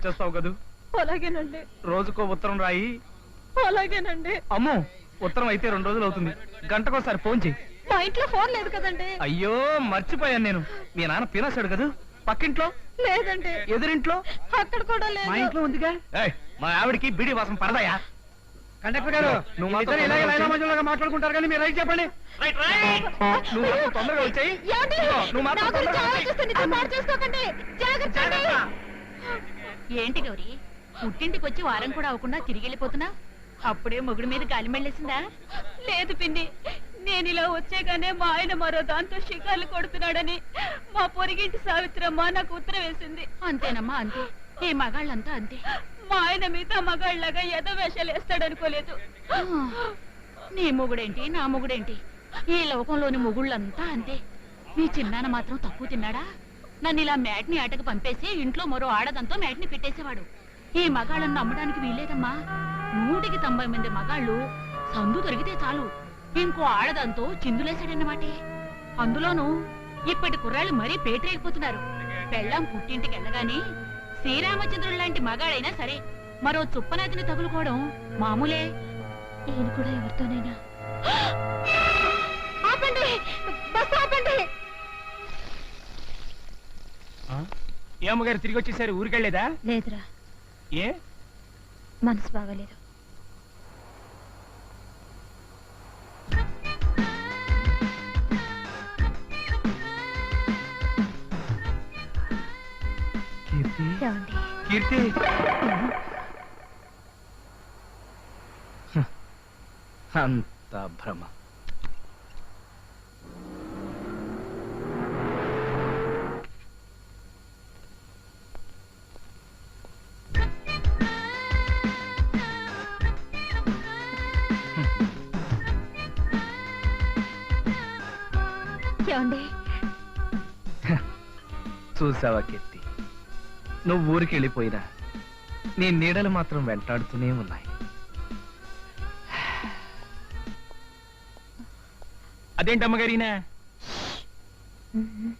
వచ్చేస్తావు కదూ? అలాగేనండి. రోజుకో ఉత్తరం రాయి. అలాగేనండి. అమ్మో, ఉత్తరం అయితే 2 రోజులు అవుతుంది. గంటకోసారి ఫోన్ చెయ్యి. మా ఇంట్లో ఫోన్ లేదు కదండి. అయ్యో మర్చిపోయాను నేను. మీ నాన్న పీనాసాడు కదూ? పక్కింట్లో లేదండి. ఎదురింట్లో అక్కడ కూడా లేదు. మా ఇంట్లో ఉందిగా. మా ఆవిడికి బిడి వాసన పడదాయా? కండక్టర్ గారు, నువ్వు ఇలాగే లైలా మధ్యలో మాట్లాడుకుంటారు కానీ మీరు రైట్ చెప్పండి. నువ్వు మాత్రం తొందరగా వచ్చాయి. ఏమండి? నువ్వు మాత్రం నా గురించి తొందరగా ఆలోచిస్తే నిజం పాడు చేసుకోకండి. జాగ్రత్త అండి. ఏంటి గౌరీ, పుట్టింటికి వచ్చి వారం కూడా అవ్వకుండా తిరిగి వెళ్ళిపోతున్నా? అప్పుడే మొగుడు మీద గాలి మెళ్ళేసిందా? లేదు పిన్ని, నేను ఇలా వచ్చేగానే మా ఆయన మరో దాంతో షికార్లు కొడుతున్నాడని మా పొరిగింటి సావిత్రమ్మ నాకు ఉత్తరం వేసింది. అంతేనమ్మా, అంతే. ఈ మగాళ్ళంతా అంతే. మా ఆయన మిగతా మగాళ్ళగా ఏదో వేషాలు వేస్తాడనుకోలేదు. నీ మొగుడేంటి, నా మొగుడేంటి, ఈ లోకంలోని మొగుళ్ళంతా అంతే. మీ చిన్నాన్న మాత్రం తక్కువ తిన్నాడా? నన్ను ఇలా మ్యాట్ని ఆటకు పంపేసి ఇంట్లో మరో ఆడదంతో మ్యాట్ని పెట్టేసేవాడు. ఈ మగాళ్ళను నమ్మడానికి వీల్లేదమ్మా. 190 మంది మగాళ్ళు సందు దొరికితే చాలు ఇంకో ఆడదంతో చిందులేశాడన్నమాటే. అందులోనూ ఇప్పటి కుర్రాళ్ళు మరీ పేటరేగిపోతున్నారు. పెళ్ళాం పుట్టింటికి వెళ్ళగానే శ్రీరామచంద్రుడు లాంటి మగాడైనా సరే మరో చుప్పనాతిని తగులుకోవడం మామూలే. ఈయన కూడా ఎవరితోనైనా. ఆపండి, బస్ ఆపండి. ఏ అమ్మగారు తిరిగి వచ్చేసారు? ఊరికెళ్ళేదా? లేదురా, ఏ మనసు బాగలేదు. కీర్తి, అంత భ్రమ. చూసావా కీర్తి, నువ్వు ఊరికి వెళ్ళిపోయినా నీ నీడలు మాత్రం వెంటాడుతూనే ఉన్నాయి. అదేంటి అమ్మగారినా?